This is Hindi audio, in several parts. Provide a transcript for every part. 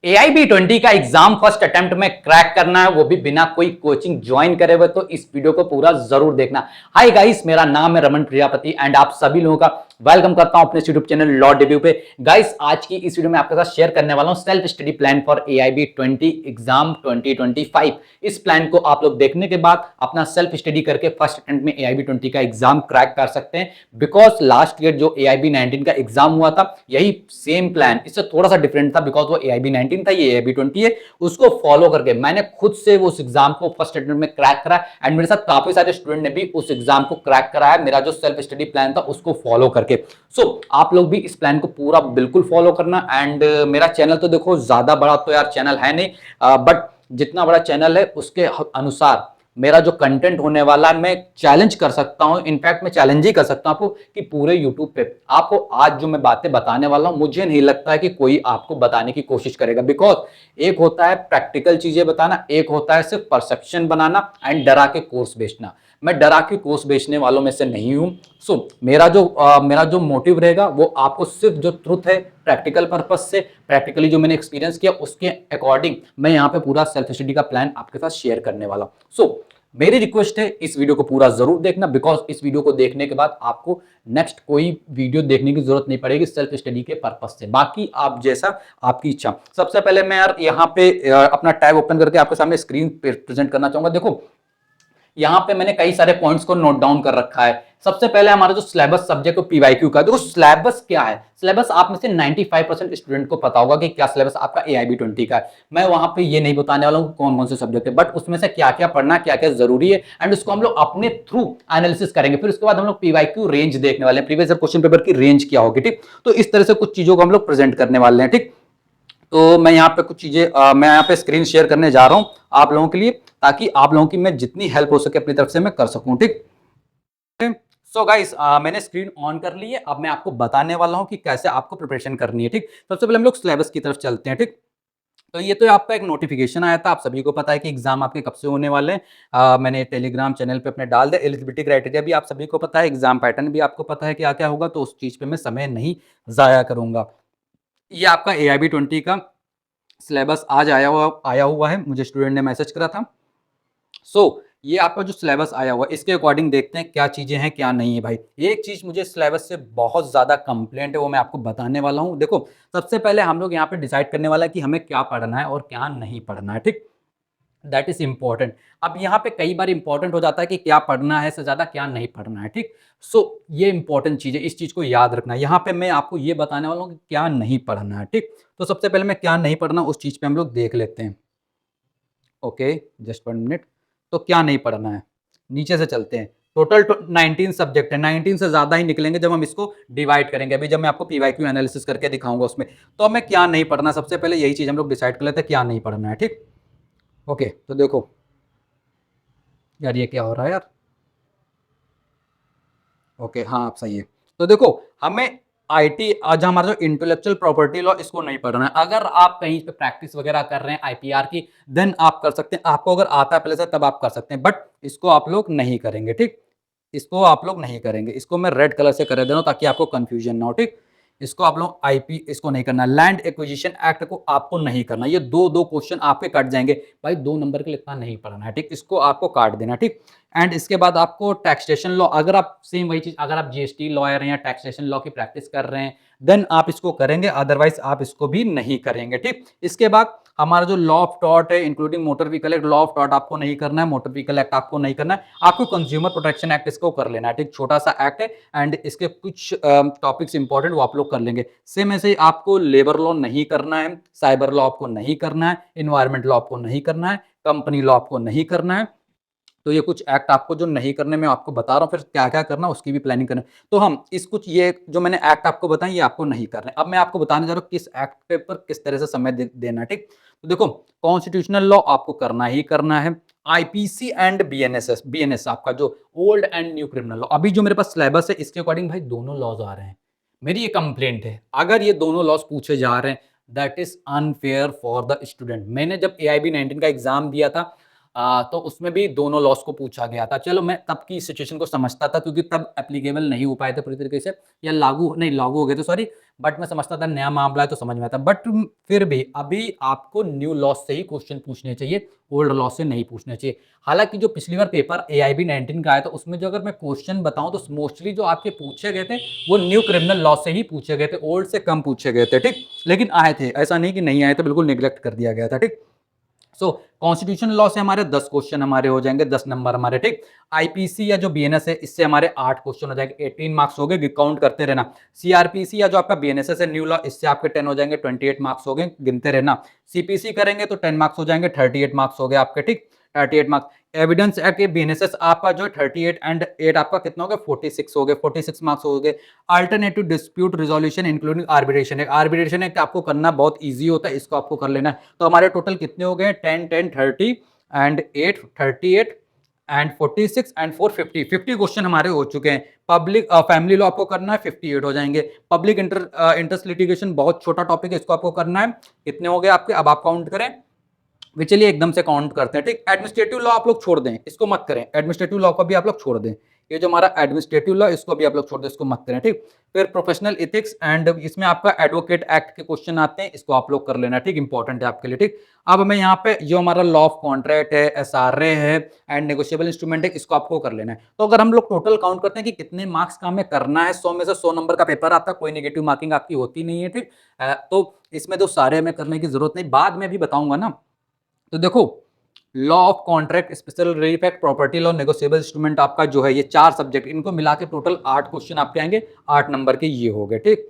AIB 20 का एग्जाम फर्स्ट अटेम्प्ट में क्रैक करना है, वो भी बिना कोई कोचिंग ज्वाइन करे हुए, तो इस वीडियो को पूरा जरूर देखना। हाय गाइस, मेरा नाम है रमन प्रजापति एंड आप सभी लोगों का वेलकम करता हूं अपने यूट्यूब चैनल लॉ डेब्यू पे। गाइस, आज की इस वीडियो में आपके साथ शेयर करने वाला हूं self study plan for AIB 20 exam 2025। इस प्लान को आप लोग देखने के बाद अपना सेल्फ स्टडी करके फर्स्ट अटेम्प्ट में AIB 20 का एग्जाम क्रैक कर सकते हैं। बिकॉज लास्ट ईयर जो AIB 19 का एग्जाम हुआ था, यही सेम प्लान, इससे थोड़ा सा डिफरेंट था बिकॉज वो AIB 19 था, ये AIB 20 है। उसको फॉलो करके मैंने खुद से उस एग्जाम को फर्स्ट अटेम्प्ट में क्रैक करा एंड मेरे साथ काफी सारे स्टूडेंट ने भी उस एग्जाम को क्रैक करा है, मेरा जो सेल्फ स्टडी प्लान था उसको फॉलो करके। आप लोग भी इस प्लान को पूरा बिल्कुल फॉलो करना। एंड मेरा चैनल तो देखो ज्यादा बड़ा तो यार चैनल है नहीं, बट जितना बड़ा चैनल है उसके अनुसार मेरा जो कंटेंट होने वाला है, मैं चैलेंज कर सकता हूं, इनफैक्ट मैं चैलेंज ही कर सकता हूं आपको कि पूरे यूट्यूब पे आपको आज जो मैं बातें बताने वाला हूं, मुझे नहीं लगता है कि कोई आपको बताने की कोशिश करेगा। बिकॉज एक होता है प्रैक्टिकल चीजें बताना, एक होता है सिर्फ परसेप्शन बनाना एंड डरा के कोर्स बेचना। मैं डरा के कोर्स बेचने वालों में से नहीं हूं। मेरा जो मोटिव रहेगा वो आपको सिर्फ जो ट्रुथ है प्रैक्टिकल पर्पस से, प्रैक्टिकली जो मैंने एक्सपीरियंस किया उसके अकॉर्डिंग मैं यहाँ पे पूरा सेल्फ स्टडी का प्लान आपके साथ शेयर करने वाला हूं। मेरी रिक्वेस्ट है इस वीडियो को पूरा जरूर देखना, बिकॉज इस वीडियो को देखने के बाद आपको नेक्स्ट कोई वीडियो देखने की जरूरत नहीं पड़ेगी सेल्फ स्टडी के पर्पस से। बाकी आप जैसा आपकी इच्छा। सबसे पहले मैं यार यहाँ पे अपना टैब ओपन करके आपके सामने स्क्रीन प्रेजेंट करना चाहूंगा। देखो, यहां पे मैंने कई सारे पॉइंट्स को नोट डाउन कर रखा है। सबसे पहले हमारा जो सिलेबस सब्जेक्ट है PYQ का। देखो सिलेबस क्या है, सिलेबस आप में से 95% स्टूडेंट को पता होगा कि क्या सिलेबस आपका AIB 20 का है। मैं वहां पे ये नहीं बताने वाला हूं कौन कौन से सब्जेक्ट है, बट उसमें से क्या क्या पढ़ना, क्या क्या जरूरी है, एंड उसको हम लोग अपने थ्रू एनालिसिस करेंगे। फिर उसके बाद हम लोग PYQ रेंज देखने वाले हैं, प्रीवियस क्वेश्चन पेपर की रेंज क्या होगी। ठीक, तो इस तरह से कुछ चीजों को हम लोग प्रेजेंट करने वाले हैं। ठीक, तो मैं यहाँ पे कुछ चीजें मैं यहाँ पे स्क्रीन शेयर करने जा रहा हूँ आप लोगों के लिए, ताकि आप लोगों की मैं जितनी हेल्प हो सके अपनी तरफ से मैं कर सकूं। ठीक, सो गाइस, मैंने स्क्रीन ऑन कर ली है। अब मैं आपको बताने वाला हूं कि कैसे आपको प्रिपरेशन करनी है। ठीक, सबसे पहले हम लोग सिलेबस की तरफ चलते हैं। ठीक, तो ये तो आपका एक नोटिफिकेशन आया था, आप सभी को पता है कि एग्जाम आपके कब से होने वाले हैं। मैंने टेलीग्राम चैनल पे अपने डाल दिया। एलिजिबिलिटी क्राइटेरिया भी आप सभी को पता है, एग्जाम पैटर्न भी आपको पता है क्या क्या होगा, तो उस चीज पे मैं समय नहीं जाया करूंगा। ये आपका AIB 20 का सिलेबस आज आया हुआ है, मुझे स्टूडेंट ने मैसेज करा था। ये आपका जो सिलेबस आया हुआ है इसके अकॉर्डिंग देखते हैं क्या चीजें हैं क्या नहीं है। भाई, एक चीज मुझे सिलेबस से बहुत ज्यादा कंप्लेंट है, वो मैं आपको बताने वाला हूं। देखो, सबसे पहले हम लोग यहाँ पे डिसाइड करने वाला है कि हमें क्या पढ़ना है और क्या नहीं पढ़ना है। ठीक, दैट इज इंपॉर्टेंट। अब यहाँ पे कई बार इंपॉर्टेंट हो जाता है कि क्या पढ़ना है से ज्यादा क्या नहीं पढ़ना है। ठीक, ये इंपॉर्टेंट चीज है, इस चीज को याद रखना है। यहाँ पे मैं आपको ये बताने वाला हूँ कि क्या नहीं पढ़ना है। ठीक, तो सबसे पहले मैं क्या नहीं पढ़ना उस चीज पे हम लोग देख लेते हैं। Okay, just 1 minute. तो क्या नहीं पढ़ना है, नीचे से चलते हैं। टोटल 19 सब्जेक्ट है, 19 से ज्यादा ही निकलेंगे जब हम इसको डिवाइड करेंगे। अभी जब मैं आपको PYQ एनालिसिस करके दिखाऊंगा उसमें, तो हमें क्या नहीं पढ़ना, सबसे पहले यही चीज हम लोग डिसाइड कर लेते हैं क्या नहीं पढ़ना है। ठीक, ओके, तो देखो यार ये क्या हो रहा है यार। ओके, हाँ आप सही है। तो देखो, हमें IT आज हमारा जो इंटेलेक्चुअल प्रॉपर्टी लॉ, इसको नहीं पढ़ना है। अगर आप कहीं पे प्रैक्टिस वगैरह कर रहे हैं IPR की, देन आप कर सकते हैं। आपको अगर आता है पहले से तब आप कर सकते हैं, बट इसको आप लोग नहीं करेंगे। ठीक, इसको आप लोग नहीं करेंगे। इसको मैं रेड कलर से कर दे रहा हूं ताकि आपको कंफ्यूजन ना हो। ठीक, इसको आप लोग IP इसको नहीं करना। लैंड एक्विजिशन एक्ट को आपको नहीं करना। ये दो दो क्वेश्चन आपके कट जाएंगे भाई, 2 नंबर के लिए इतना नहीं पढ़ना है। ठीक, इसको आपको काट देना। ठीक, एंड इसके बाद आपको टैक्सेशन लॉ, अगर आप सेम वही चीज, अगर आप GST लॉयर हैं या टैक्सेशन लॉ की प्रैक्टिस कर रहे हैं, देन आप इसको करेंगे, अदरवाइज आप इसको भी नहीं करेंगे। ठीक, इसके बाद हमारा जो लॉ ऑफ टॉर्ट है including motor vehicle act, law of tort आपको नहीं करना है, मोटर व्हीकल एक्ट आपको नहीं करना है, आपको कंज्यूमर प्रोटेक्शन एक्ट इसको कर लेना है। ठीक, छोटा सा एक्ट है एंड इसके कुछ टॉपिक्स इंपॉर्टेंट वो आप लोग कर लेंगे। सेम ऐसे ही आपको लेबर लॉ नहीं करना है, साइबर लॉ आपको नहीं करना है, इन्वायरमेंट लॉ आपको नहीं करना है, कंपनी लॉ आपको नहीं करना है। तो ये कुछ एक्ट आपको जो नहीं करने में आपको बता रहा हूँ, फिर क्या क्या करना उसकी भी प्लानिंग करना। तो हम इस कुछ ये जो मैंने एक्ट आपको बताया ये आपको नहीं करना है। अब मैं आपको बताने जा रहा हूँ किस एक्ट पे पर किस तरह से समय देना है। ठीक, तो देखो, कॉन्स्टिट्यूशनल लॉ आपको करना ही करना है। IPC एंड BNS आपका जो old and new criminal law, अभी जो मेरे पास सिलेबस है इसके अकॉर्डिंग भाई दोनों लॉज आ रहे हैं। मेरी ये कंप्लेंट है, अगर ये दोनों लॉज पूछे जा रहे हैं that is unfair for the student. मैंने जब AIB 19 का एग्जाम दिया था, तो उसमें भी दोनों लॉस को पूछा गया था। चलो मैं तब की सिचुएशन को समझता था क्योंकि तब एप्लीकेबल नहीं हो पाए थे पूरी तरीके से, या लागू हो गए थे, सॉरी। बट मैं समझता था नया मामला है तो समझ में आता। बट फिर भी अभी आपको न्यू लॉस से ही क्वेश्चन पूछने चाहिए, ओल्ड लॉस से नहीं पूछने चाहिए। हालांकि जो पिछली बार पेपर AIB 19 का आया था उसमें जो अगर मैं क्वेश्चन बताऊं तो मोस्टली जो आपके पूछे गए थे वो न्यू क्रिमिनल लॉ से ही पूछे गए थे, ओल्ड से कम पूछे गए थे, ठीक। लेकिन आए थे, ऐसा नहीं कि नहीं आए थे, बिल्कुल निगलेक्ट कर दिया गया था, ठीक। सो कॉन्स्टिट्यूशन लॉ से हमारे 10 क्वेश्चन हमारे हो जाएंगे, 10 नंबर हमारे, ठीक। आईपीसी या जो बीएनएस है इससे हमारे 8 क्वेश्चन हो जाएंगे, 18 मार्क्स हो गए, काउंट करते रहना। सीआरपीसी या जो आपका बीएनएसएस है न्यू लॉ, इससे आपके 10 हो जाएंगे, 28 मार्क्स हो गए, गिनते रहना। सीपीसी करेंगे तो 10 मार्क्स हो जाएंगे, 38 मार्क्स हो गए आपके, ठीक। 38 मार्क्स। एविडेंस एक्ट बीएनएसएस आपका जो 38 एंड 8 आपका कितना हो गया, 46 हो गए, 46 मार्क्स हो गए। Alternative dispute resolution including arbitration act, arbitration act आपको करना बहुत इजी होता है, इसको आपको कर लेना है। तो हमारे टोटल कितने हो गए, 10 10 30 एंड 8 38 एंड 46 एंड 4 50 50 क्वेश्चन हमारे हो चुके हैं। पब्लिक फैमिली लॉ आपको करना है, 58 हो जाएंगे। पब्लिक इंटरेस्ट लिटिगेशन बहुत छोटा टॉपिक है, इसको आपको करना है। कितने हो गए आपके, अब आप काउंट करें। वे चलिए एकदम से काउंट करते हैं, ठीक। एडमिनिस्ट्रेटिव लॉ आप लोग छोड़ दें, इसको मत करें, एडमिनिस्ट्रेटिव लॉ को भी आप लोग छोड़ दें। ये जो हमारा एडमिनिस्ट्रेटिव लॉ इसको भी आप लोग छोड़ दें, इसको मत करें, ठीक। फिर प्रोफेशनल एथिक्स एंड इसमें आपका एडवोकेट एक्ट के क्वेश्चन आते हैं, इसको आप लोग कर लेना, ठीक, इंपॉर्टेंट है आपके लिए, ठीक। अब मैं यहाँ पे जो हमारा लॉ ऑफ कॉन्ट्रैक्ट है, एसआरए है एंड नेगोशिएबल इंस्ट्रूमेंट है, इसको आपको कर लेना है। तो अगर हम लोग टोटल काउंट करते हैं कि कितने मार्क्स का हमें करना है, 100 में से 100 नंबर का पेपर आता है, कोई नेगेटिव मार्किंग आपकी होती नहीं है, ठीक। तो इसमें तो सारे हमें करने की जरूरत नहीं, बाद में भी बताऊंगा ना। तो देखो, law of contract, special relief act, property law, negotiable instrument आपका जो है, ये 4 सब्जेक्ट, इनको मिला के टोटल 8 क्वेश्चन आपके आएंगे, 8 नंबर के ये हो गए, ठीक।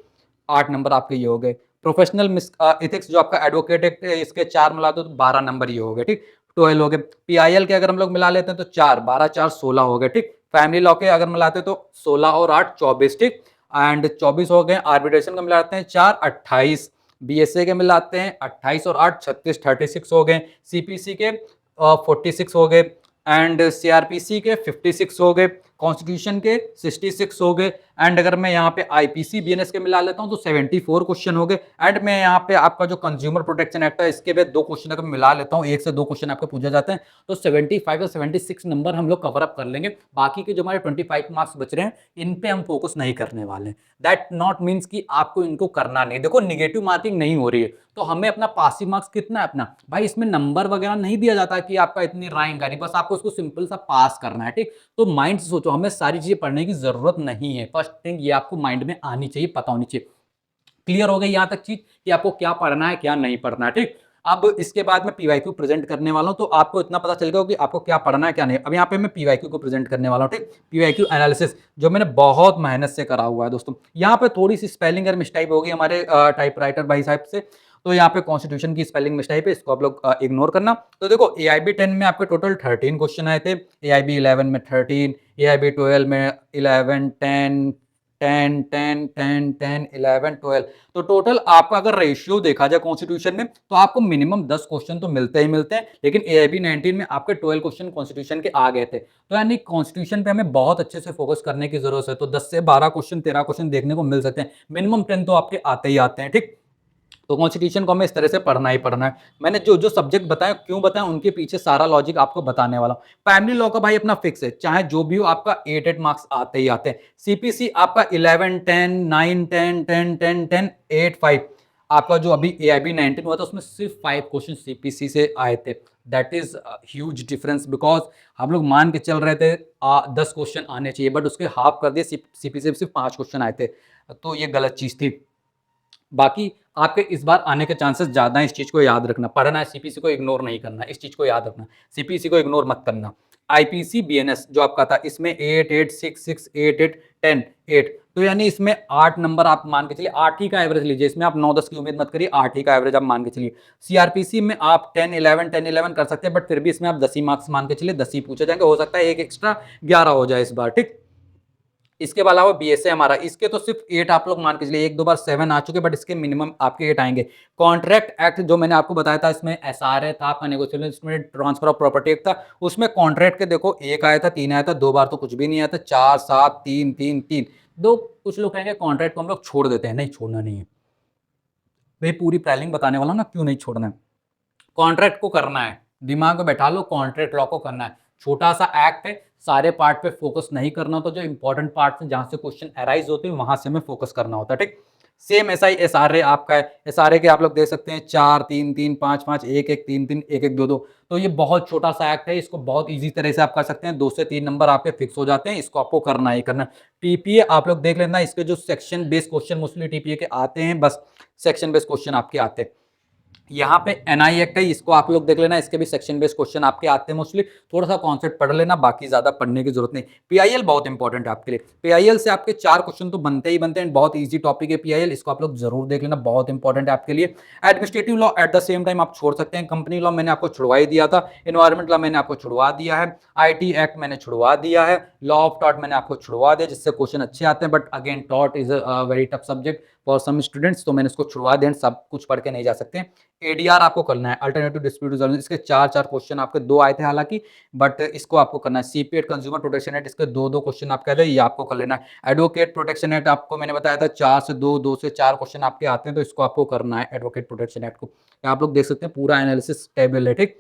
8 नंबर आपके ये हो गए। प्रोफेशनल एथिक्स जो आपका एडवोकेट एक्ट है, इसके 4 मिला दो तो 12 नंबर ये हो गए, ठीक। 12 हो गए। पीआईएल के अगर हम लोग मिला लेते हैं तो 4 12 4 16 हो गए, ठीक। फैमिली लॉ के अगर मिलाते हैं तो 16 और 8 24, ठीक। एंड 24 हो गए। आर्बिट्रेशन का मिलाते हैं 4 28। बीएसए के मिलाते हैं 28 और 8 36 36 हो गए। सीपीसी के 46 हो गए एंड सीआरपीसी के 56 हो गए। कॉन्स्टिट्यूशन के 66 हो गए। एंड अगर मैं यहाँ पे आईपीसी बीएनएस के मिला लेता हूँ तो 74 क्वेश्चन हो गए। एंड मैं यहाँ पे आपका जो कंज्यूमर प्रोटेक्शन एक्ट है इसके भी 2 क्वेश्चन अगर मिला लेता हूँ, 1 से 2 क्वेश्चन आपको पूछे जाते हैं, तो 75 और 76 नंबर हम लोग कवर अप कर लेंगे। बाकी के जो हमारे 25 मार्क्स बच रहे हैं इन पे हम फोकस नहीं करने वाले। दैट नॉट मीन्स कि आपको इनको करना नहीं। देखो, निगेटिव मार्किंग नहीं हो रही है तो हमें अपना पासिंग मार्क्स कितना है अपना, भाई इसमें नंबर वगैरह नहीं दिया जाता कि आपका इतनी रैंक है, बस आपको उसको सिंपल सा पास करना है, ठीक। तो माइंड से सोचो, हमें सारी चीजें पढ़ने की जरूरत नहीं है। फर्स्ट थिंग ये आपको माइंड में आनी चाहिए, पता होनी चाहिए। क्लियर हो गई यहां तक चीज कि आपको क्या पढ़ना है क्या नहीं पढ़ना है, ठीक। अब इसके बाद मैं पीवाईक्यू प्रेजेंट करने वाला हूं तो आपको इतना पता चल गया कि आपको क्या पढ़ना है क्या नहीं। अब यहाँ पे मैं पीवाईक्यू को प्रेजेंट करने वाला हूं, ठीक। पीवाईक्यू एनालिसिस जो मैंने बहुत मेहनत से करा हुआ है दोस्तों। यहाँ पे थोड़ी सी स्पेलिंग और मिस्टेक होगी हमारे टाइपराइटर भाई साहब से, तो यहाँ पे कॉन्स्टिट्यूशन की स्पेलिंग मिस्टेक है, इसको आप लोग इग्नोर करना। तो देखो, AIB 10 में आपके टोटल 13 क्वेश्चन आए थे, AIB 11 में 13, AIB 12 में 11 10 10 10 10 10 11 12। तो टोटल आपका अगर रेशियो देखा जाए कॉन्स्टिट्यूशन में तो आपको मिनिमम 10 क्वेश्चन तो मिलते ही मिलते हैं, लेकिन AIB 19 में आपके 12 क्वेश्चन कॉन्स्टिट्यूशन के आ गए थे। तो यानी कॉन्स्टिट्यूशन पे हमें बहुत अच्छे से फोकस करने की जरूरत है। तो 10 से 12 क्वेश्चन 13 क्वेश्चन देखने को मिल सकते हैं, मिनिमम 10 तो आपके आते ही आते हैं, ठीक। तो कॉन्स्टिट्यूशन को हमें इस तरह से पढ़ना ही पढ़ना है। मैंने जो जो सब्जेक्ट बताया क्यों बताया उनके पीछे सारा लॉजिक आपको बताने वाला हूं। फैमिली लॉ का भाई अपना फिक्स है, चाहे जो भी हो आपका 8 मार्क्स आते ही आते हैं। सीपीसी आपका 11 10 9 10 10 10 10 8 5। आपका जो अभी AIB 19 हुआ था उसमें सिर्फ 5 क्वेश्चन सीपीसी से आए थे। That is huge difference, because हम लोग मान के चल रहे थे 10 क्वेश्चन आने चाहिए, बट उसके हाफ कर दिए, सीपीसी सिर्फ 5 क्वेश्चन आए थे। तो ये गलत चीज थी। बाकी आपके इस बार आने के चांसेस ज्यादा है, इस चीज को याद रखना। पढ़ना है, सीपीसी को इग्नोर नहीं करना, इस चीज को याद रखना, सीपीसी को इग्नोर मत करना। आईपीसी बीएनएस जो आपका था इसमें 8 8 6 6 8 8 10 8, तो यानी इसमें 8 नंबर आप मान के चलिए, 8 ही का एवरेज लीजिए, इसमें आप 9 10 की उम्मीद मत करिए, 8 ही का एवरेज आप मान के चलिए। सीआरपीसी में आप 10 11 कर सकते हैं, बट फिर भी इसमें आप 10 ही मार्क्स मान के चलिए, 10 ही पूछे जाएंगे, हो सकता है एक एक्स्ट्रा 11 हो जाए इस बार, ठीक। इसके अलावा बीएसए हमारा, इसके तो सिर्फ 8 आप लोग मान के चलिए, 1 2 बार 7 आ चुके, बट इसके मिनिमम आपके 8 आएंगे। कॉन्ट्रैक्ट एक्ट जो मैंने आपको बताया था, इसमें एसआरए था आपका, negotiable instrument, transfer of property act था। उसमें कॉन्ट्रैक्ट के देखो 1 आया था, 3 आया था, 2 बार तो कुछ भी नहीं आया था, 4 7 3 3 3 2। कुछ लोग कहेंगे कॉन्ट्रैक्ट को हम लोग छोड़ देते हैं, नहीं, छोड़ना नहीं है भाई, पूरी प्लानिंग बताने वाला हूं ना क्यों नहीं छोड़ना है। कॉन्ट्रैक्ट को करना है, दिमाग में बैठा लो, कॉन्ट्रैक्ट लॉ को करना है। छोटा सा एक्ट है, सारे पार्ट पे फोकस नहीं करना होता, जो इंपॉर्टेंट पार्ट है जहां से क्वेश्चन अराइज होते हैं वहां से हमें फोकस करना होता है, ठीक। सेम ऐसा ही एसआरए आपका है। एसआरए के आप लोग देख सकते हैं 4 3 3 5 5 1 1 3 3 1 1 2 2। तो ये बहुत छोटा सा एक्ट है, इसको बहुत इजी तरह से आप कर सकते हैं। 2 से 3 नंबर आपके फिक्स हो जाते हैं, इसको आपको करना ही करना। टीपीए आप लोग देख लेना, इसके जो section based question mostly TPA के आते हैं, बस सेक्शन बेस्ड क्वेश्चन आपके आते हैं। यहाँ पे एनआई एक्ट है, इसको आप लोग देख लेना, इसके भी सेक्शन बेस्ड क्वेश्चन आपके आते हैं मोस्टली। थोड़ा सा कॉन्सेप्ट पढ़ लेना, बाकी ज्यादा पढ़ने की जरूरत नहीं। पीआईएल बहुत इंपॉर्टेंट है आपके लिए। पीआईएल से आपके 4 क्वेश्चन तो बनते ही बनते हैं, बहुत इजी टॉपिक है पीआईएल, इसको आप लोग जरूर देख लेना, बहुत इंपॉर्टेंट है आपके लिए। Administrative law at the same time आप छोड़ सकते हैं। कंपनी लॉ मैंने आपको छुड़वा ही दिया था, एनवायरमेंट लॉ मैंने आपको छुड़वा दिया है, आईटी एक्ट मैंने छुड़वा दिया है, लॉ ऑफ टॉट मैंने आपको छुड़वा दिया, जिससे क्वेश्चन अच्छे आते हैं। बट अगेन टॉट is a very tough subject for some students, तो मैंने इसको छुड़वा दिया, सब कुछ पढ़ के नहीं जा सकते। एडीआर आपको करना है, अल्टरनेटिव डिस्प्यूट रेजोल्यूशन, इसके 4 क्वेश्चन आपके 2 आए थे हालांकि, बट इसको आपको करना है। सीपीएट कंज्यूमर प्रोटेक्शन एक्ट, इसके 2 क्वेश्चन आप कह रहे हैं, ये आपको कर लेना है। एडवोकेट प्रोटेक्शन एक्ट आपको मैंने बताया था 4 से 2 से 4 क्वेश्चन आपके आते हैं, तो इसको आपको करना है एडवोकेट प्रोटेक्शन एक्ट को। आप लोग देख सकते हैं पूरा एनालिसिस टेबल है, ठीक।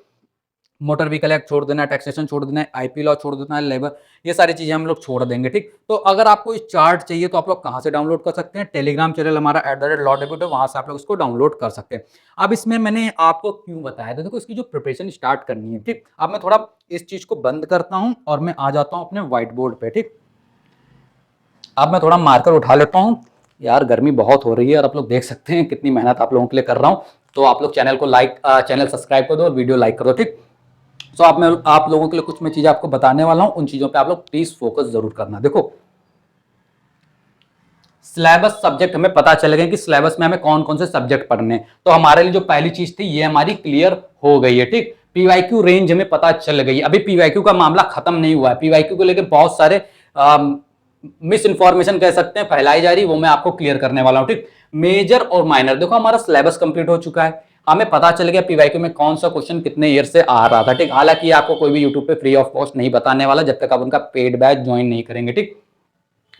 मोटर व्हीकल एक्ट छोड़ देना है, टैक्सेशन छोड़ देना है, आईपी लॉ छोड़ देना है, लेबर, ये सारी चीजें हम लोग छोड़ देंगे, ठीक। तो अगर आपको इस चार्ट चाहिए तो आप लोग कहां से डाउनलोड कर सकते हैं, टेलीग्राम चैनल हमारा @lawdebuter है, वहां से आप लोग इसको डाउनलोड कर सकते हैं। अब इसमें मैंने आपको क्यों बताया था, देखो इसकी जो प्रिपरेशन स्टार्ट करनी है, ठीक। अब मैं थोड़ा इस चीज को बंद करता हूं और मैं आ जाता हूं अपने व्हाइट बोर्ड पे, ठीक। अब मैं थोड़ा मार्कर उठा लेता हूं, यार गर्मी बहुत हो रही है और आप लोग देख सकते हैं कितनी मेहनत आप लोगों के लिए कर रहा हूं। तो आप लोग चैनल को चैनल सब्सक्राइब कर दो और वीडियो लाइक कर दो, ठीक। तो आप लोगों के लिए कुछ मैं चीजें आपको बताने वाला हूं, उन चीजों पे आप लोग प्लीज फोकस जरूर करना। देखो सिलेबस सब्जेक्ट हमें पता चल गए कि सिलेबस में हमें कौन कौन से सब्जेक्ट पढ़ने हैं, तो हमारे लिए जो पहली चीज थी ये हमारी क्लियर हो गई है, ठीक। पीवाईक्यू रेंज हमें पता चल गई है। अभी पीवाईक्यू का मामला खत्म नहीं हुआ है, पीवाईक्यू को लेकर बहुत सारे मिस इन्फॉर्मेशन कह सकते हैं फैलाई जा रही, वो मैं आपको क्लियर करने वाला हूं, ठीक। मेजर और माइनर, देखो हमारा सिलेबस कंप्लीट हो चुका है, हमें पता चल गया पीवाईक्यू में कौन सा क्वेश्चन कितने ईयर से आ रहा था, ठीक। हालांकि आपको कोई भी यूट्यूब पे फ्री ऑफ कॉस्ट नहीं बताने वाला जब तक आप उनका पेड बैच ज्वाइन नहीं करेंगे, ठीक।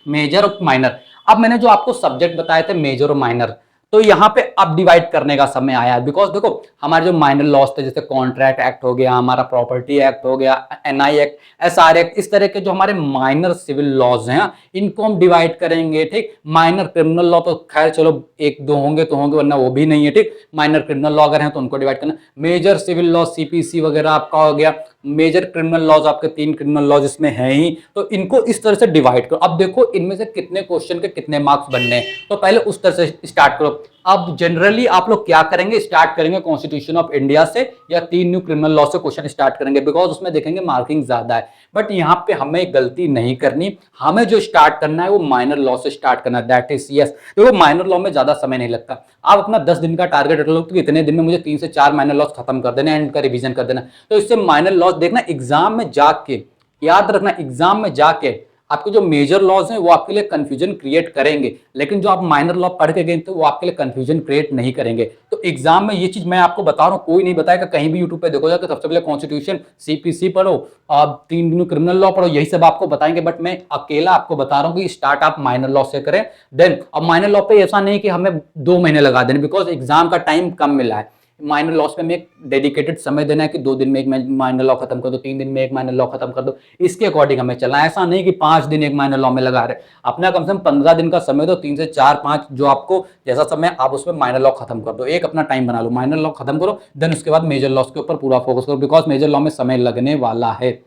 मेजर और माइनर, अब मैंने जो आपको सब्जेक्ट बताए थे मेजर और माइनर, तो यहां पे अब डिवाइड करने का समय आया है। बिकॉज देखो हमारे जो माइनर लॉस थे, जैसे कॉन्ट्रैक्ट एक्ट हो गया, हमारा प्रॉपर्टी एक्ट हो गया, एनआई एक्ट, एसआर एक्ट, इस तरह के जो हमारे माइनर सिविल लॉज हैं इनको हम डिवाइड करेंगे, ठीक। माइनर क्रिमिनल लॉ तो खैर चलो 1 2 होंगे तो होंगे, वरना वो भी नहीं है, ठीक। माइनर क्रिमिनल लॉ अगर हैं तो उनको डिवाइड करना। मेजर सिविल लॉ सीपीसी वगैरह आपका हो गया, मेजर क्रिमिनल लॉज आपके 3 क्रिमिनल लॉज इसमें है ही, तो इनको इस तरह से डिवाइड करो। अब देखो इनमें से कितने क्वेश्चन के कितने मार्क्स बनने हैं, तो पहले उस तरह से स्टार्ट करो। अब जनरली आप लोग क्या करेंगे, स्टार्ट करेंगे कॉन्स्टिट्यूशन ऑफ इंडिया से या 3 न्यू क्रिमिनल लॉ से क्वेश्चन स्टार्ट करेंगे, बिकॉज उसमें देखेंगे मार्किंग ज्यादा है। बट यहाँ पे हमें गलती नहीं करनी, हमें जो स्टार्ट करना है वो माइनर लॉ से स्टार्ट करना है, दैट इज यस। देखो माइनर लॉ में ज्यादा समय नहीं लगता, आप अपना 10 दिन का टारगेट रख लो कि इतने दिन में मुझे 3 से 4 माइनर लॉस खत्म कर देना, एंड का रिवीजन कर देना। तो इससे माइनर लॉस देखना, एग्जाम में जाके याद रखना, एग्जाम में जाके आपके जो मेजर लॉज हैं वो आपके लिए कंफ्यूजन क्रिएट करेंगे, लेकिन जो आप माइनर लॉ पढ़ के गए तो वो आपके लिए कंफ्यूजन क्रिएट नहीं करेंगे। तो एग्जाम में ये चीज मैं आपको बता रहा हूँ, कोई नहीं बताएगा, कहीं भी यूट्यूब पे देखो जाकर सबसे पहले कॉन्स्टिट्यूशन सीपीसी पढ़ो, आप 3 दिन क्रिमिनल लॉ पढ़ो, यही सब आपको बताएंगे। बट मैं अकेला आपको बता रहा हूँ कि स्टार्ट आप माइनर लॉ से करें। देन अब माइनर लॉ पे ऐसा नहीं कि हमें 2 महीने लगा देने, बिकॉज एग्जाम का टाइम कम मिला है। माइनर लॉस पे हमें एक डेडिकेटेड समय देना है कि 2 दिन में एक माइनर लॉ खत्म कर दो, 3 दिन में एक माइनर लॉ खत्म कर दो, इसके अकॉर्डिंग हमें चलना है। ऐसा नहीं कि 5 दिन एक माइनर लॉ में लगा रहे, अपना कम से कम 15 दिन का समय दो, 3 से 4 5 जो आपको जैसा समय आप उसमें माइनर लॉ खत्म कर दो, एक अपना टाइम बना लो, माइनर लॉ खत्म करो, देन उसके बाद मेजर लॉस के ऊपर पूरा फोकस करो, बिकॉज मेजर लॉ में समय लगने वाला है,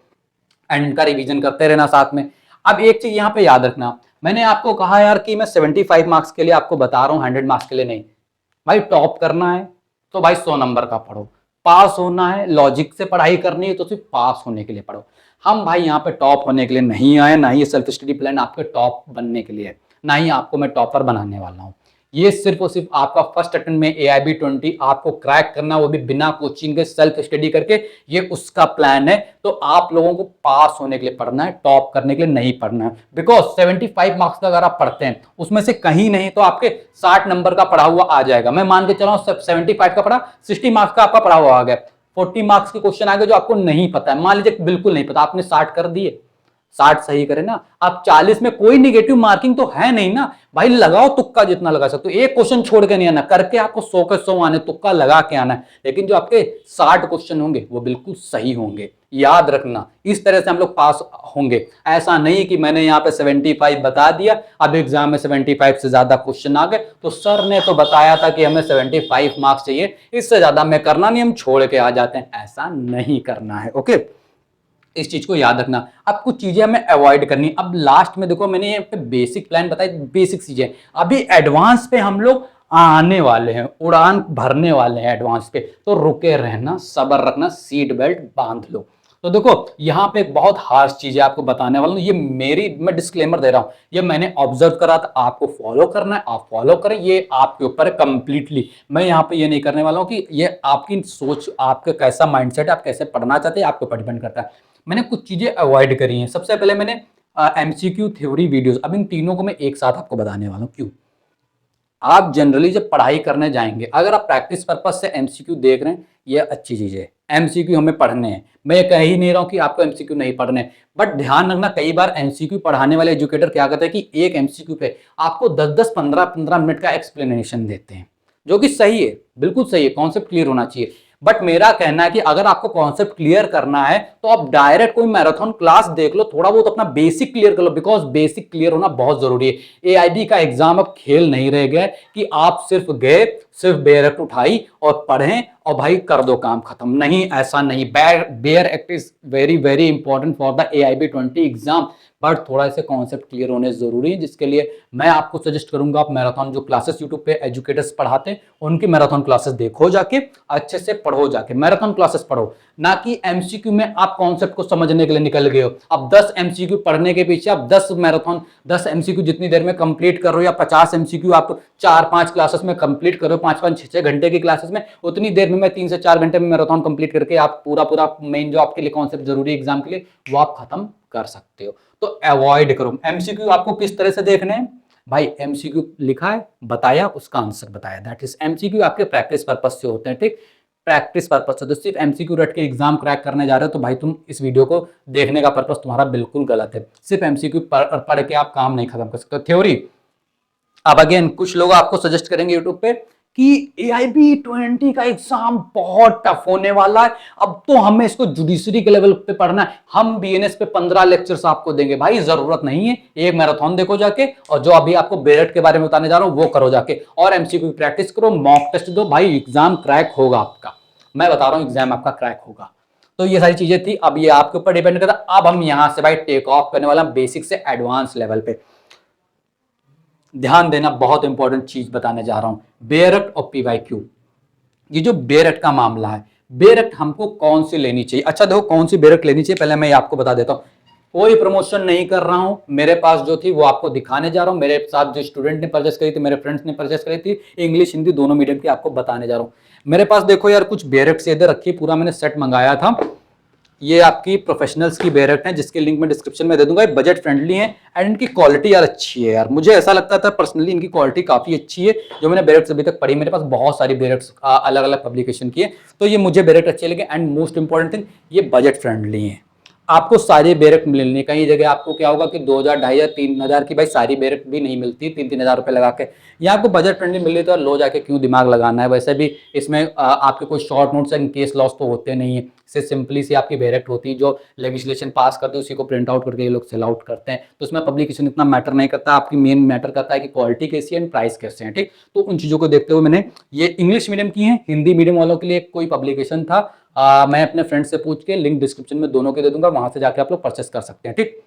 एंड इनका रिवीजन करते रहना साथ में। अब एक चीज यहाँ पे याद रखना, मैंने आपको कहा यार कि मैं 75 मार्क्स के लिए आपको बता रहा हूँ, 100 मार्क्स के लिए नहीं। भाई टॉप करना है तो भाई 100 नंबर का पढ़ो, पास होना है, लॉजिक से पढ़ाई करनी है तो सिर्फ पास होने के लिए पढ़ो। हम भाई यहाँ पे टॉप होने के लिए नहीं आए, ना ही ये सेल्फ स्टडी प्लान आपके टॉप बनने के लिए, ना ही आपको मैं टॉपर बनाने वाला हूँ। ये सिर्फ और सिर्फ आपका फर्स्ट अटेम्प्ट में AIB 20 आपको क्रैक करना, वो भी बिना कोचिंग के सेल्फ स्टडी करके, ये उसका प्लान है। तो आप लोगों को पास होने के लिए पढ़ना है, टॉप करने के लिए नहीं पढ़ना है। बिकॉज 75 मार्क्स का अगर आप पढ़ते हैं उसमें से कहीं नहीं तो आपके 60 नंबर का पढ़ा हुआ आ जाएगा। मैं मान के चला हूं 75 का पढ़ा, 60 मार्क्स का आपका पढ़ा हुआ आ गया, 40 मार्क्स के क्वेश्चन आ गए जो आपको नहीं पता है। मान लीजिए बिल्कुल नहीं पता, आपने 60 कर दिए, 60 सही करे ना। आप 40 में कोई निगेटिव मार्किंग तो है नहीं ना भाई, लगाओ तुक्का जितना लगा सकते हो, एक क्वेश्चन छोड़ के नहीं आना, करके आपको 100 के 100 आने, तुक्का लगा के आना है, लेकिन जो आपके 60 क्वेश्चन होंगे वो बिल्कुल सही होंगे। याद रखना, इस तरह से हम लोग पास होंगे। ऐसा नहीं कि मैंने यहाँ पे 75 बता दिया, अब एग्जाम में 75 से ज्यादा क्वेश्चन आ गए तो सर ने तो बताया था कि हमें 75 मार्क्स चाहिए, इससे ज्यादा हमें करना नहीं, हम छोड़ के आ जाते हैं। ऐसा नहीं करना है, ओके। इस चीज को याद रखना। अब कुछ चीजें हमें अवॉइड करनी। अब लास्ट में देखो मैंने यहाँ पे बेसिक प्लान बताई, बेसिक चीजें। अभी एडवांस पे हम लोग आने वाले हैं, उड़ान भरने वाले हैं एडवांस पे, तो रुके रहना, सब्र रखना, सीट बेल्ट बांध लो। तो देखो यहाँ पे एक बहुत हार्श चीज है आपको बताने वाला हूँ, ये मैं डिस्क्लेमर दे रहा हूँ, ये मैंने ऑब्जर्व करा था, आपको फॉलो करना है, आप फॉलो करें, ये आपके ऊपर है कंप्लीटली। मैं यहाँ पे ये नहीं करने वाला हूँ कि ये आपकी सोच, आपका कैसा माइंडसेट है, आप कैसे पढ़ना चाहते हैं, आपके ऊपर डिपेंड करता है। मैंने कुछ चीजें अवॉइड करी हैं। सबसे पहले मैंने एमसीक्यू थ्योरी वीडियोस, अब इन तीनों को मैं एक साथ आपको बताने वाला हूँ। क्यों? आप जनरली जब पढ़ाई करने जाएंगे, अगर आप प्रैक्टिस पर्पज से एमसीक्यू देख रहे हैं, ये अच्छी चीज है, एमसीक्यू हमें पढ़ने हैं। मैं ये कह ही नहीं रहा हूं कि आपको एमसीक्यू नहीं पढ़ने, बट ध्यान रखना, कई बार एमसीक्यू पढ़ाने वाले एजुकेटर क्या करते हैं कि एक एमसीक्यू पे आपको 10-10, 15-15 मिनट का एक्सप्लेनेशन देते हैं, जो कि सही है, बिल्कुल सही है, कॉन्सेप्ट क्लियर होना चाहिए। बट मेरा कहना है कि अगर आपको कॉन्सेप्ट क्लियर करना है तो आप डायरेक्ट कोई मैराथन क्लास देख लो, थोड़ा बहुत अपना बेसिक क्लियर कर लो, बिकॉज बेसिक क्लियर होना बहुत जरूरी है। एआईबी का एग्जाम अब खेल नहीं रह गया कि आप सिर्फ गए, सिर्फ बेयर एक्ट उठाई और पढ़ें और भाई कर दो काम खत्म। नहीं, ऐसा नहीं। Bare act is very very important for the AIB 20 exam, but थोड़ा ऐसे कॉन्सेप्ट क्लियर होने जरूरी है, जिसके लिए मैं आपको सजेस्ट करूंगा आप मैराथन जो क्लासेस यूट्यूब पे एजुकेटर्स पढ़ाते हैं उनकी मैराथन क्लासेस देखो, जाके अच्छे से पढ़ो, जाके मैराथन क्लासेस पढ़ो, ना कि एमसीक्यू में आप कॉन्सेप्ट को समझने के लिए निकल गए हो। अब 10 एमसीक्यू पढ़ने के पीछे आप 10 मैराथन 10 एमसीक्यू जितनी देर में कंप्लीट कर रहे हो, या 50 एमसीक्यू आप 4-5 क्लासेस में कंप्लीट कर रहे हो, 5-5, 6-6 घंटे की क्लासेस में, उतनी देर में मैं 3 से 4 घंटे में मैराथन कंप्लीट करके आप पूरा मेन जो आपके लिए कॉन्सेप्ट जरूरी एग्जाम के लिए वो आप खत्म कर सकते हो। तो अवॉइड करो। एमसीक्यू आपको किस तरह से देखने हैं भाई? एमसीक्यू लिखा है, बताया, उसका आंसर बताया, दैट इज एमसीक्यू। आपके प्रैक्टिस पर्पस से होते हैं, ठीक, प्रैक्टिस पर्पस से। तो सिर्फ एमसीक्यू रट के एग्जाम क्रैक करने जा रहे हो तो भाई तुम इस वीडियो को देखने का पर्पस तुम्हारा बिल्कुल गलत है। सिर्फ एमसीक्यू पढ़ के आप काम नहीं खत्म कर सकते। थ्योरी, अब अगेन कुछ लोग आपको सजेस्ट करेंगे यूट्यूब पे कि एआईबी 20 का एग्जाम बहुत टफ होने वाला है, अब तो हमें इसको जुडिशरी के लेवल पे पढ़ना है, हम बीएनएस पे 15 लेक्चर्स आपको देंगे। भाई जरूरत नहीं है, एक मैराथन देखो जाके, और जो अभी आपको बेरेट के बारे में बताने जा रहा हूं वो करो जाके, और एमसीक्यू की प्रैक्टिस करो, मॉक टेस्ट दो, भाई एग्जाम क्रैक होगा आपका, मैं बता रहा हूं एग्जाम आपका क्रैक होगा। तो ये सारी चीजें थी, अब ये आपके ऊपर डिपेंड करता है। अब हम यहां से भाई टेक ऑफ करने वाला बेसिक से एडवांस लेवल पे। ध्यान देना, बहुत इंपॉर्टेंट चीज बताने जा रहा हूं, बेयर एक्ट और पीवाईक्यू। ये जो बेयर एक्ट का मामला है, बेयर एक्ट हमको कौन सी लेनी चाहिए? अच्छा देखो कौन सी बेयर एक्ट लेनी चाहिए, पहले मैं आपको बता देता हूं। कोई प्रमोशन नहीं कर रहा हूं, मेरे पास जो थी वो आपको दिखाने जा रहा हूं, मेरे साथ जो स्टूडेंट ने परचेस करी थी, मेरे फ्रेंड्स ने परचेस करी थी, इंग्लिश हिंदी दोनों मीडियम की, आपको बताने जा रहा हूं। मेरे पास देखो यार कुछ बेयर एक्ट इधर रखी, पूरा मैंने सेट मंगाया था। ये आपकी प्रोफेशनल्स की बेरेट है, जिसके लिंक मैं डिस्क्रिप्शन में दे दूंगा। ये बजट फ्रेंडली है एंड इनकी क्वालिटी यार अच्छी है यार, मुझे ऐसा लगता था पर्सनली इनकी क्वालिटी काफी अच्छी है। जो मैंने बेरेट्स अभी तक पढ़ी, मेरे पास बहुत सारी बेरेट्स अलग अलग पब्लिकेशन की है, तो ये मुझे बेरेट अच्छे लगे। एंड मोस्ट इंपॉर्टेंट थिंग, ये बजट फ्रेंडली है। आपको सारी बेरेट मिलनी, कई जगह आपको क्या होगा कि 2000, 2500, 3000 की भाई सारी बेरेट भी नहीं मिलती, 3-3 हजार रुपए लगा के। यहाँ आपको बजट फ्रेंडली मिल रही, तो लो जाके क्यों दिमाग लगाना है? वैसे भी इसमें आपके कोई short notes and case laws तो होते नहीं है, सिंपली सी आपकी बेरेक्ट होती है, जो लेजिस्लेशन पास करते हैं उसी को प्रिंट आउट करके ये लोग सेल आउट करते हैं। तो उसमें पब्लिकेशन इतना मैटर नहीं करता, आपकी मेन मैटर करता है कि क्वालिटी कैसी है एंड प्राइस कैसे है, ठीक। तो उन चीजों को देखते हुए मैंने ये इंग्लिश मीडियम की है, हिंदी मीडियम वालों के लिए कोई पब्लिकेशन था, मैं अपने फ्रेंड से पूछ के लिंक डिस्क्रिप्शन में दोनों के दे दूंगा, वहां से जाके आप लोग परचेस कर सकते हैं, ठीक।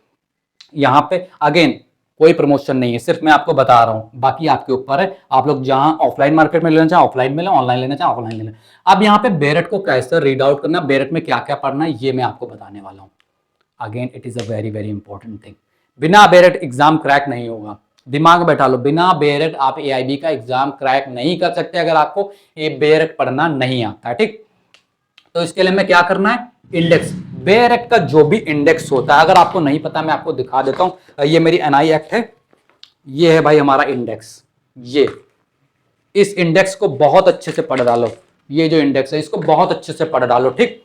यहाँ पे अगेन कोई प्रमोशन नहीं है, सिर्फ मैं आपको बता रहा हूं, बाकी आपके ऊपर है। आप लोग जहां ऑफलाइन मार्केट में लेना चाहे ऑफलाइन में लें, ऑनलाइन लेना चाहे ऑनलाइन ले लें। अब यहाँ पे बेरेट को कैसे रीड आउट करना, बेरेट में क्या क्या पढ़ना है, ये मैं आपको बताने वाला हूं। Again it is a very very important thing. बिना बेरेट एग्जाम क्रैक नहीं होगा, दिमाग में बैठा लो, बिना बेरेट आप एआईबी का एग्जाम क्रैक नहीं कर सकते अगर आपको ये बेरेट पढ़ना नहीं आता है, ठीक। तो इसके लिए मैं क्या करना है, इंडेक्स, बेयर एक्ट का जो भी इंडेक्स होता है, अगर आपको नहीं पता मैं आपको दिखा देता हूं। ये मेरी एनआई एक्ट है, ये है भाई हमारा इंडेक्स। ये इस इंडेक्स को बहुत अच्छे से पढ़ डालो, ये जो इंडेक्स है इसको बहुत अच्छे से पढ़ डालो, ठीक।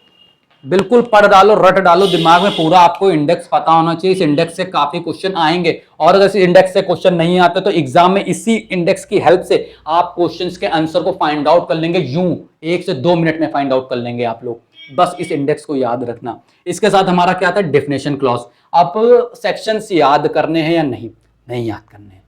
बिल्कुल पढ़ डालो, रट डालो, दिमाग में पूरा आपको इंडेक्स पता होना चाहिए। इस इंडेक्स से काफी क्वेश्चन आएंगे, और अगर इस इंडेक्स से क्वेश्चन नहीं आते तो एग्जाम में इसी इंडेक्स की हेल्प से आप क्वेश्चंस के आंसर को फाइंड आउट कर लेंगे। यूं 1 से 2 मिनट में फाइंड आउट कर लेंगे आप लोग। बस इस इंडेक्स को याद रखना। इसके साथ हमारा क्या था, डेफिनेशन क्लॉज। अब सेक्शंस याद करने हैं या नहीं? नहीं याद करने हैं।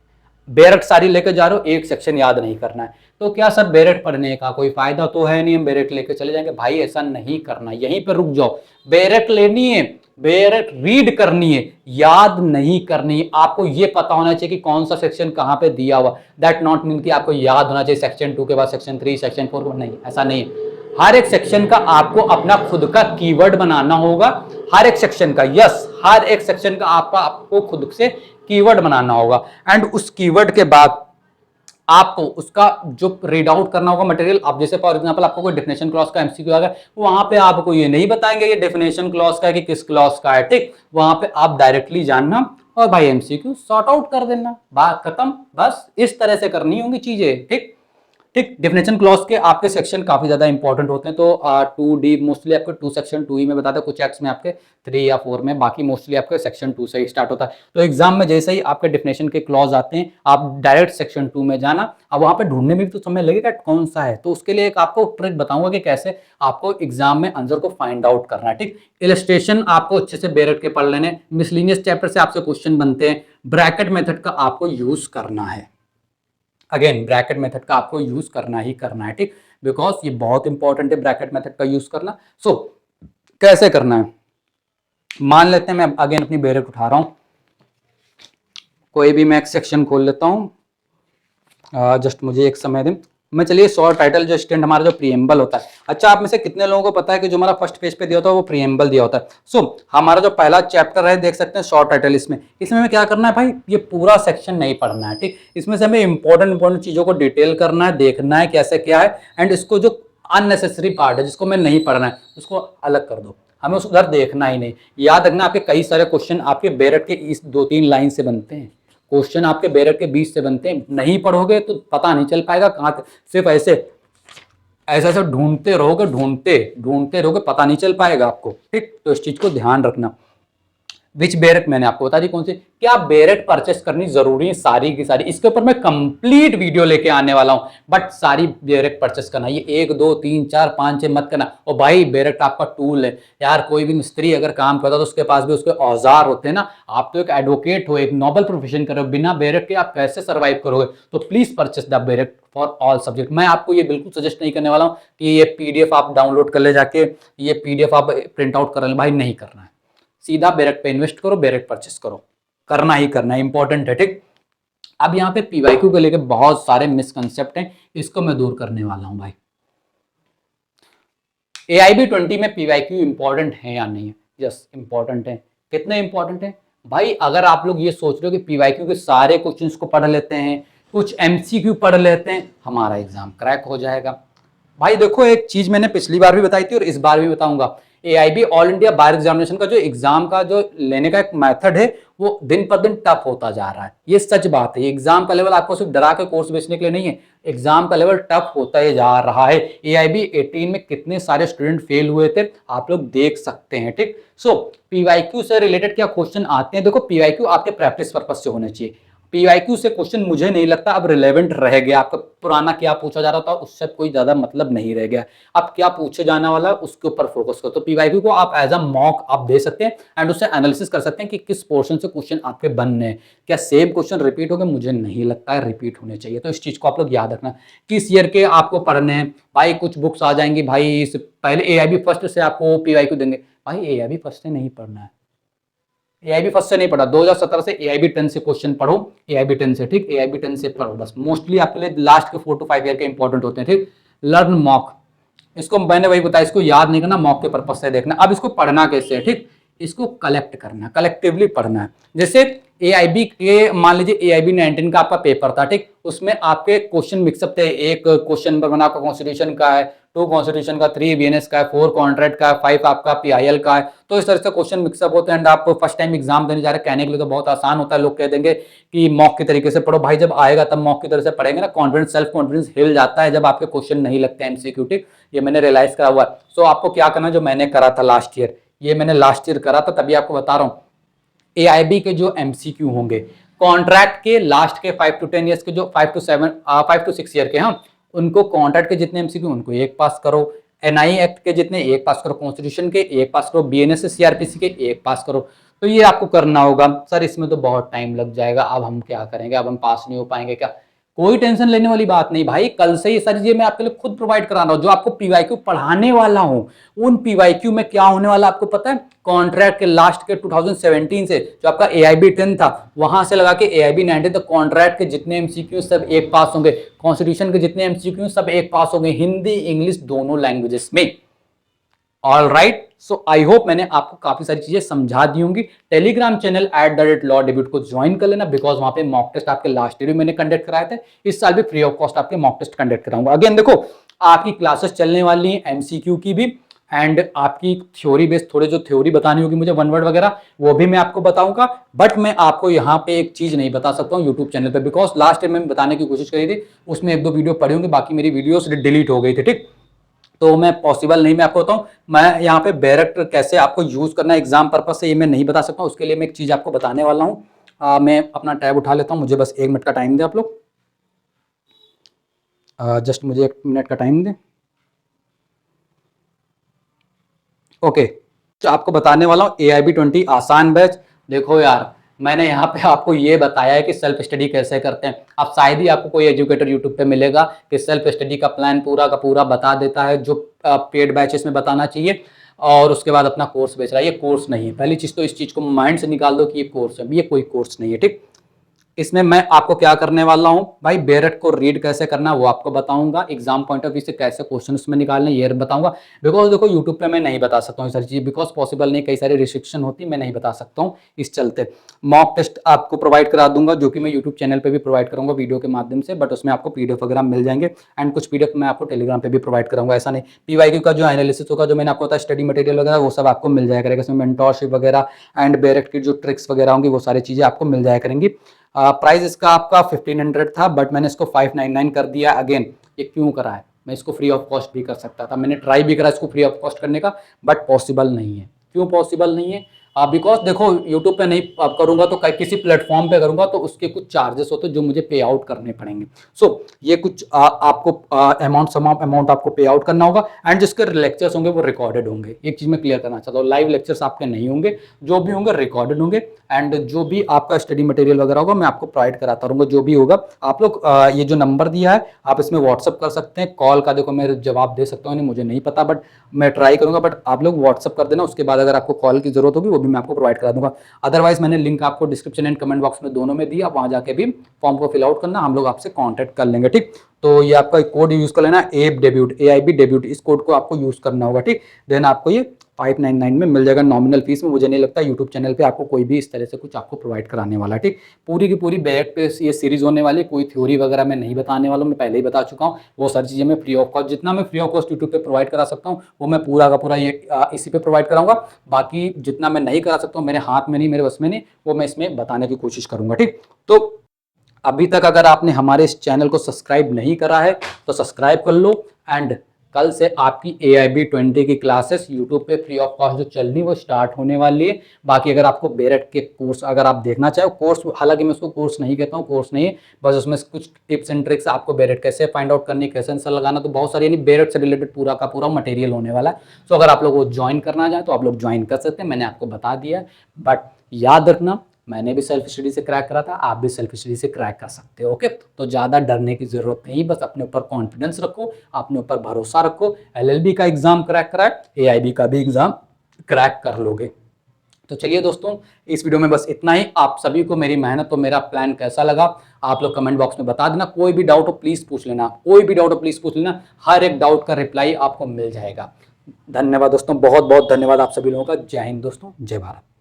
बेरट सारी लेके जा रहे हो, एक सेक्शन याद नहीं करना है, तो क्या सर बेरट पढ़ने का कोई फायदा तो है नहीं, हम बेरट लेके चले जाएंगे? भाई ऐसा नहीं करना, यहीं पे रुक जाओ। बेरट लेनी है, बेरट रीड करनी है, याद नहीं करनी है। आपको ये पता होना चाहिए कि कौन सा सेक्शन कहां पे दिया हुआ। दैट नॉट मीन कि आपको याद होना चाहिए सेक्शन 2 के बाद सेक्शन 3, सेक्शन 4, नहीं, ऐसा नहीं है। हर एक सेक्शन का आपको अपना खुद का कीवर्ड बनाना होगा। हर एक सेक्शन का, यस, हर एक सेक्शन का आपको खुद से कीवर्ड बनाना होगा। एंड उस कीवर्ड के बाद आपको उसका जो रीड आउट करना होगा मटेरियल। आप जैसे फॉर एग्जांपल आपको कोई डेफिनेशन क्लॉज का एमसीक्यू आ गया, वहां पे आपको ये नहीं बताएंगे ये डेफिनेशन क्लॉज का है कि किस क्लॉज का है, ठीक। वहां पे आप डायरेक्टली जानना और भाई एमसीक्यू सॉर्ट आउट कर देना, बात खत्म। बस इस तरह से करनी होंगी चीजें, ठीक। ठीक, डेफिनेशन क्लॉज के आपके सेक्शन काफी ज्यादा इंपॉर्टेंट होते हैं। तो 2D मोस्टली आपके 2 सेक्शन 2 ही में बताते हैं, कुछ एक्ट्स में आपके 3 या 4 में, बाकी मोस्टली आपके सेक्शन 2 से ही स्टार्ट होता है। तो एग्जाम में जैसे ही आपके डेफिनेशन के क्लॉज आते हैं, आप डायरेक्ट सेक्शन 2 में जाना। अब वहां पे ढूंढने में भी तो समय लगेगा कौन सा है, तो उसके लिए एक आपको ट्रिक बताऊंगा कि कैसे आपको एग्जाम में आंसर को फाइंड आउट करना है, ठीक। इलस्ट्रेशन आपको अच्छे से बेरट के पढ़ लेने, मिसलिनियस चैप्टर से आपसे क्वेश्चन बनते हैं, ब्रैकेट मेथड का आपको यूज करना है। अगेन ब्रैकेट मेथड का आपको यूज करना ही करना है, ठीक, बिकॉज ये बहुत इंपॉर्टेंट है ब्रैकेट मेथड का यूज करना। सो कैसे करना है, मान लेते हैं मैं अगेन अपनी बेरट उठा रहा हूं, कोई भी मैं एक सेक्शन खोल लेता हूं। जस्ट मुझे एक समय दें। मैं चलिए शॉर्ट टाइटल जो स्टैंड हमारा जो प्रीएम्बल होता है। अच्छा, आप में से कितने लोगों को पता है कि जो हमारा फर्स्ट पेज पे दिया होता है वो प्रीएम्बल दिया होता है। सो हमारा जो पहला चैप्टर है, देख सकते हैं शॉर्ट टाइटल, इसमें हमें क्या करना है भाई, ये पूरा सेक्शन नहीं पढ़ना है, ठीक। इसमें से हमें इंपॉर्टेंट चीजों को डिटेल करना है, देखना है कैसे क्या है, एंड इसको जो अननेसेसरी पार्ट है जिसको मैं नहीं पढ़ना है उसको अलग कर दो, हमें उस उधर देखना ही नहीं। याद रखना, आपके कई सारे क्वेश्चन आपके बेरट के इस 2-3 लाइन से बनते हैं, क्वेश्चन आपके बेरट के बीच से बनते हैं। नहीं पढ़ोगे तो पता नहीं चल पाएगा कहां, सिर्फ ऐसे ऐसे ढूंढते रहोगे, पता नहीं चल पाएगा आपको, ठीक। तो इस चीज को ध्यान रखना। विच बेरट मैंने आपको बता दी कौन सी, क्या बेरट परचेस करनी जरूरी है सारी की सारी, इसके ऊपर मैं कंप्लीट वीडियो लेके आने वाला हूं। बट सारी बेरट परचेस करना, ये 1 2 3 4 5 6 मत करना। और भाई बेरट आपका टूल है यार, कोई भी मिस्त्री अगर काम करता है तो उसके पास भी उसके औजार होते हैं ना। आप तो एक एडवोकेट हो, एक नोबल प्रोफेशन कर रहे हो, बिना बेरट के आप कैसे सर्वाइव करोगे? तो please purchase the beret for all subject. मैं आपको ये बिल्कुल सजेस्ट नहीं करने वाला हूँ कि ये पीडीएफ आप डाउनलोड कर ले जाके, ये पीडीएफ आप प्रिंट आउट कर ले, भाई नहीं करना है। सीधा बेरट पे इन्वेस्ट करो, बेरट परचेस करो, करना ही करना है, इंपॉर्टेंट है, ठीक। अब यहाँ पे पीवाईक्यू को लेकर बहुत सारे मिसकंसेप्ट हैं, इसको मैं दूर करने वाला हूं भाई। AIB 20 में पीवाईक्यू इंपॉर्टेंट है या नहीं है? यस इंपॉर्टेंट है। कितने इंपॉर्टेंट है भाई? अगर आप लोग ये सोच रहे हो कि पीवाईक्यू के सारे क्वेश्चंस को पढ़ लेते हैं, कुछ MCQ पढ़ लेते हैं, हमारा एग्जाम क्रैक हो जाएगा। भाई देखो, एक चीज मैंने पिछली बार भी बताई थी और इस बार भी बताऊंगा, AIB ऑल इंडिया बार एग्जामिनेशन का जो एग्जाम का जो लेने का एक मेथड है वो दिन पर दिन टफ होता जा रहा है। ये सच बात है। एग्जाम का लेवल आपको सिर्फ डरा के कोर्स बेचने के लिए नहीं है, एग्जाम का लेवल टफ होता ही जा रहा है। AIB 18 में कितने सारे स्टूडेंट फेल हुए थे आप लोग देख सकते हैं, ठीक। सो पीवाईक्यू से रिलेटेड क्या क्वेश्चन आते हैं? देखो, पीवाईक्यू आपके प्रैक्टिस पर्पज से होने चाहिए। पीवाईक्यू से क्वेश्चन मुझे नहीं लगता अब रिलेवेंट रह गया। आपका पुराना क्या पूछा जा रहा था उससे कोई ज्यादा मतलब नहीं रह गया। अब क्या पूछे जाने वाला है उसके ऊपर फोकस करो। तो पीवाईक्यू को आप एज अ मॉक आप दे सकते हैं एंड उससे एनालिसिस कर सकते हैं कि किस पोर्शन से क्वेश्चन आपके बनने हैं। क्या सेम क्वेश्चन रिपीट होंगे? मुझे नहीं लगता है रिपीट होने चाहिए। तो इस चीज को आप लोग याद रखना। किस ईयर के आपको पढ़ने हैं भाई? कुछ बुक्स आ जाएंगी भाई, पहले AIB फर्स्ट से आपको पीवाईक्यू देंगे, भाई AIB फर्स्ट से नहीं पढ़ना है। AIB फर्स्ट से नहीं पढ़ा, 2017 से AIB 10 से क्वेश्चन पढ़ो, AIB 10 से, ठीक। AIB 10 से पढ़ो बस। मोस्टली आपके लिए लास्ट के 4 to 5 ईयर के इंपॉर्टेंट होते हैं, ठीक। लर्न मॉक, इसको मैंने वही बताया, इसको याद नहीं करना, मॉक के पर्पज से देखना। अब इसको पढ़ना कैसे है, ठीक। इसको कलेक्ट करना, कलेक्टिवली पढ़ना है। जैसे AIB के मान लीजिए AIB 19 का आपका पेपर था, ठीक। उसमें आपके क्वेश्चन मिक्सअप थे, एक क्वेश्चन नंबर 1 आपका कॉन्स्टिट्यूशन का है, 2 कॉन्स्टिट्यूशन का, 3 बीएनएस का है, 4 कॉन्ट्रैक्ट का है, 5 आपका पीआईएल का है। तो इस तरह से क्वेश्चन मिक्सअप होते हैं एंड आप फर्स्ट टाइम एग्जाम देने जा रहे हैं, कहने के लिए तो बहुत आसान होता है, लोग कह देंगे कि मॉक की तरीके से पढ़ो। भाई जब आएगा तब मॉक की तरह से पढ़ेंगे ना, कॉन्फिडेंस सेल्फ कॉन्फिडेंस हिल जाता है जब आपके क्वेश्चन नहीं लगते एमसीक्यू। ठीक, ये मैंने रियलाइज करा हुआ है। सो आपको क्या करना है, जो मैंने करा था लास्ट ईयर, ये मैंने लास्ट ईयर करा था, तभी आपको बता रहा हूँ। एआईबी के जो एमसीक्यू होंगे कॉन्ट्रैक्ट के लास्ट के 5 to 10 ईयर्स के, जो 5 to 6 ईयर के, हाँ, उनको कॉन्ट्रैक्ट के जितने एमसीक्यू उनको एक पास करो, एनआई एक्ट के जितने एक पास करो, कॉन्स्टिट्यूशन के एक पास करो, बीएनएस सीआरपीसी के एक पास करो। तो ये आपको करना होगा। सर इसमें तो बहुत टाइम लग जाएगा, अब हम क्या करेंगे, अब हम पास नहीं हो पाएंगे क्या? कोई टेंशन लेने वाली बात नहीं भाई, कल से ये सारी चीजें मैं आपके लिए खुद प्रोवाइड करा रहा हूं। जो आपको पीवाईक्यू पढ़ाने वाला हूं, उन पीवाईक्यू में क्या होने वाला आपको पता है? कॉन्ट्रैक्ट के लास्ट के 2017 से जो आपका एआईबी 10 था, वहां से लगा के एआईबी 19 तक कॉन्ट्रैक्ट के जितने एमसीक्यू सब एक पास होंगे, कॉन्स्टिट्यूशन के जितने एमसीक्यू सब एक पास होंगे, हिंदी इंग्लिश दोनों लैंग्वेजेस में। All right, so I hope मैंने आपको काफी सारी चीजें समझा दी होंगी। टेलीग्राम चैनल @lawdebut को ज्वाइन कर लेना, बिकॉज वहां पे मॉक टेस्ट आपके लास्ट ईयर में मैंने कंडक्ट कराए थे, इस साल भी फ्री ऑफ कॉस्ट आपके मॉक टेस्ट कंडक्ट कराऊंगा। अगेन देखो, आपकी क्लासेस चलने वाली हैं एमसीक्यू की भी, एंड आपकी थ्योरी बेस्ड थोड़े जो थ्योरी बतानी होगी मुझे, वन वर्ड वगैरह, वो भी मैं आपको बताऊंगा। बट मैं आपको यहाँ पे एक चीज नहीं बता सकता हूँ यूट्यूब चैनल पे, बिकॉज लास्ट टाइम मैं बताने की कोशिश करी थी, उसमें 1-2 वीडियो पड़ी होंगी, बाकी मेरी वीडियोस डिलीट हो गई थी। ठीक, तो मैं पॉसिबल नहीं, मैं आपको बताऊं, मैं यहाँ पे बैरेक्ट कैसे आपको यूज करना है एग्जाम पर्पस से, ये मैं नहीं बता सकता हूँ। उसके लिए मैं एक चीज आपको बताने वाला हूँ। मैं अपना टैब उठा लेता हूँ, मुझे बस 1 मिनट का टाइम दे आप लोग, जस्ट मुझे 1 मिनट का टाइम दे। ओके, तो आपको बताने वाला हूँ एआईबी 20 आसान बैच। देखो यार, मैंने यहाँ पे आपको ये बताया है कि सेल्फ स्टडी कैसे करते हैं। अब शायद ही आपको कोई एजुकेटर यूट्यूब पे मिलेगा कि सेल्फ स्टडी का प्लान पूरा का पूरा बता देता है, जो पेड बैचेस में बताना चाहिए, और उसके बाद अपना कोर्स बेच रहा है। ये कोर्स नहीं है, पहली चीज तो इस चीज को माइंड से निकाल दो कि ये कोर्स है, ये कोई कोर्स नहीं है। ठीक, इसमें मैं आपको क्या करने वाला हूं भाई, बैरेट को रीड कैसे करना वो आपको बताऊंगा, एग्जाम पॉइंट ऑफ व्यू से कैसे क्वेश्चन उसमें निकालने ये बताऊंगा। बिकॉज देखो यूट्यूब पे मैं नहीं बता सकता हूँ सारी चीज, बिकॉज पॉसिबल नहीं, कई सारी रिस्ट्रिक्शन होती है, मैं नहीं बता सकता हूँ। इस चलते मॉक टेस्ट आपको प्रोवाइड करा दूंगा, जो कि मैं यूट्यूब चैनल पर भी प्रोवाइड करूंगा वीडियो के माध्यम से, बट उसमें आपको पीडीएफ वगैरह मिल जाएंगे, एंड कुछ पीडीएफ मैं आपको टेलीग्राम पे भी प्रोवाइड कराऊंगा। ऐसा नहीं, पीवाईक्यू का जो एनालिसिस होगा, जो मैंने आपको बताया स्टडी मटेरियल वगैरह, वो सब आपको मिल जाया करेगा। इसमें मेंटोरशिप वगैरह एंड बैरेट की जो ट्रिक्स वगैरह होंगी, वो सारी चीजें आपको मिल जाया करेंगी। प्राइस इसका आपका 1500 था, बट मैंने इसको 599 कर दिया। अगेन ये क्यों करा है, मैं इसको फ्री ऑफ कॉस्ट भी कर सकता था, मैंने ट्राई भी करा इसको फ्री ऑफ कॉस्ट करने का, बट पॉसिबल नहीं है। क्यों पॉसिबल नहीं है? बिकॉज देखो यूट्यूब पे नहीं करूंगा तो किसी प्लेटफॉर्म पे करूंगा तो उसके कुछ चार्जेस होते हैं जो मुझे पे आउट करने पड़ेंगे। सो ये कुछ आपको अमाउंट आपको पे आउट करना होगा, एंड जिसके लेक्चर्स होंगे वो रिकॉर्डेड होंगे। एक चीज मैं क्लियर करना चाहता हूँ, लाइव लेक्चर्स आपके नहीं होंगे, जो भी होंगे रिकॉर्डेड होंगे, एंड जो भी आपका स्टडी मटेरियल वगैरह होगा मैं आपको प्रोवाइड कराता रहूंगा। जो भी होगा आप लोग ये जो नंबर दिया है आप इसमें व्हाट्सअप कर सकते हैं। कॉल का देखो मैं जवाब दे सकता हूँ नहीं, मुझे नहीं पता, बट मैं ट्राई करूंगा, बट आप लोग व्हाट्सअप कर देना। उसके बाद अगर आपको कॉल की जरूरत होगी वो भी मैं आपको प्रोवाइड करा दूंगा। अदरवाइज मैंने लिंक आपको डिस्क्रिप्शन एंड कमेंट बॉक्स में दोनों में दिया, वहां जाके भी फॉर्म को फिल आउट करना, हम लोग आपसे कॉन्टैक्ट कर लेंगे। ठीक, तो ये आपका कोड यूज कर लेना, एब डेब्यूट, एआईबी डेब्यूट, इस कोड को आपको यूज करना होगा। ठीक, देन आपको ये 599 में मिल जाएगा नॉमिनल फीस में। मुझे नहीं लगता यूट्यूब चैनल पे आपको कोई भी इस तरह से कुछ आपको प्रोवाइड कराने वाला। ठीक, पूरी की पूरी बैक पे ये सीरीज होने वाली, कोई थ्योरी वगैरह मैं नहीं बताने वाला हूँ, मैं पहले ही बता चुका हूँ। वो सारी चीजें मैं फ्री ऑफ कॉस्ट, जितना मैं फ्री ऑफ कॉस्ट यूट्यूब पे प्रोवाइड करा सकता हूँ वो मैं पूरा का पूरा ये इसी पे प्रोवाइड कराऊंगा। बाकी जितना मैं नहीं करा सकता हूँ, मेरे हाथ में नहीं, मेरे बस में नहीं, वो मैं इसमें बताने की कोशिश करूंगा। ठीक, तो अभी तक अगर आपने हमारे इस चैनल को सब्सक्राइब नहीं करा है तो सब्सक्राइब कर लो, एंड कल से आपकी AIB 20 की क्लासेस यूट्यूब पे फ्री ऑफ कॉस्ट जो चलनी वो स्टार्ट होने वाली है। बाकी अगर आपको बैरेट के कोर्स अगर आप देखना चाहो, कोर्स हालांकि मैं उसको कोर्स नहीं कहता हूँ, कोर्स नहीं है, बस उसमें कुछ टिप्स एंड ट्रिक्स आपको बैरेट कैसे फाइंड आउट करनी, कैसे आंसर लगाना, तो बहुत सारी यानी बैरेट से रिलेटेड पूरा का पूरा मटेरियल होने वाला है। सो अगर आप लोग वो ज्वाइन करना चाहें तो आप लोग ज्वाइन कर सकते हैं, मैंने आपको बता दिया है। बट याद रखना, मैंने भी सेल्फ स्टडी से क्रैक करा था, आप भी सेल्फ स्टडी से क्रैक कर सकते हो। ओके, तो ज़्यादा डरने की जरूरत नहीं, बस अपने ऊपर कॉन्फिडेंस रखो, अपने ऊपर भरोसा रखो। LLB का एग्जाम क्रैक करा है, AIB का भी एग्जाम क्रैक कर लोगे। तो चलिए दोस्तों, इस वीडियो में बस इतना ही। आप सभी को मेरी मेहनत और मेरा प्लान कैसा लगा आप लोग कमेंट बॉक्स में बता देना। कोई भी डाउट हो प्लीज पूछ लेना, कोई भी डाउट हो प्लीज पूछ लेना, हर एक डाउट का रिप्लाई आपको मिल जाएगा। धन्यवाद दोस्तों, बहुत बहुत धन्यवाद आप सभी लोगों का। जय हिंद दोस्तों, जय भारत।